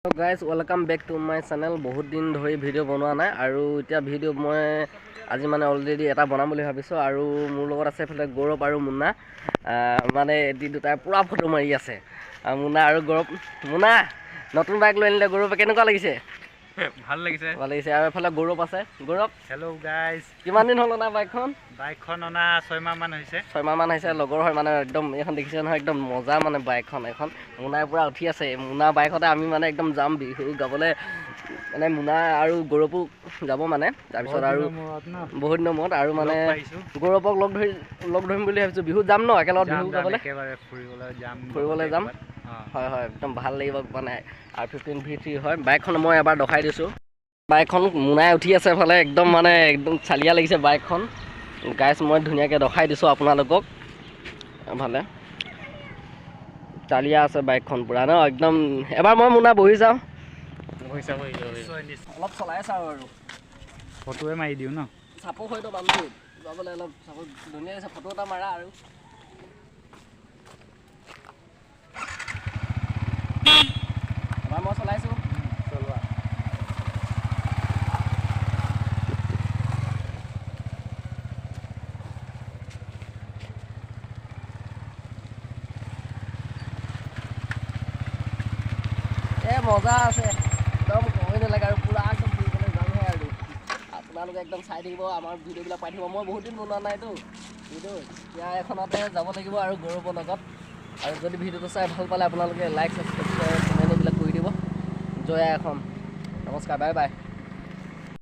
Hello guys, welcome back to my channel. বহুত দিন ধৰি ভিডিঅ' বনোৱা নাই আৰু এতিয়া ভিডিঅ' মই আজি মানে অলৰেডি এটা বনাম বুলি ভাবিছোঁ আৰু মোৰ লগত আছে এফালে গৌৰৱ আৰু মুন্না মানে দুটাই পুৰা ফটো মাৰি আছে মুন্না আৰু গৌৰৱ মুন্না নতুন বাইক লৈ আনিলে গৌৰৱ কেনেকুৱা লাগিছে ভাল লাগিছে আৰু এফালে গৌৰৱ আছে গৌৰৱ হেল্ল' গাইজ কিমান দিন হ'ল না বাইকখন অনা 6 মাহ মান হৈছে লগৰ হয় মানে একদম এইখন দেখিছে নহয় একদম মজা মানে বাইকখন এখন মুন্নাই পুৰা উঠি আছে মুন্না বাইকতে আমি মানে একদম যাম বিহু গাবলৈ মানে মুন্না আৰু গৌৰৱো যাব মানে তাৰপিছত আৰু বহুত দিনৰ মূৰত আৰু মানে গৌৰৱক লগ ধৰিম বুলি ভাবিছোঁ বিহুত যাম ন একেলগত বিহু গাবলৈ ফুৰিবলৈ যাম হয় হয় একদম ভাল লাগিব মানে R15V3 হয় বাইকখন মই এবাৰ দেখাই দিছোঁ বাইকখন মুন্নাই উঠি আছে এফালে একদম মানে একদম চালিয়া লাগিছে বাইকখন গাইজ মই ধুনীয়াকৈ দেখাই দিছোঁ আপোনালোকক ভালে চালিয়া আছে বাইকখন পুৰা ন একদম এবাৰ মই মুন্না বহি যাওঁ অলপ চলাই চাওঁ আৰু ফটোৱে মাৰি দিওঁ ন চাপৰ হয়তো বান্ধি যাবলৈ অলপ চাপৰ ধুনীয়া আছে ফটো এটা মাৰা আৰু এবাৰ মই চলাইছোঁ চলোৱা মজা আছে একদম ক'বই নালাগে আৰু পুৰা একদম ফুৰিবলৈ যামহে আৰু আপোনালোকে একদম চাই থাকিব আমাৰ ভিডিঅ'বিলাক পাই থাকিব মই বহুত দিন বনোৱা নাইতো ভিডিঅ' এতিয়া এখনতে যাব লাগিব আৰু গৌৰৱৰ লগত আৰু যদি ভিডিঅ'টো চাই ভাল পালে আপোনালোকে লাইক ছাবস্ক্ৰাইব কমেণ্ট এইবিলাক কৰি দিব জয় আই অসম নমস্কাৰ বাই বাই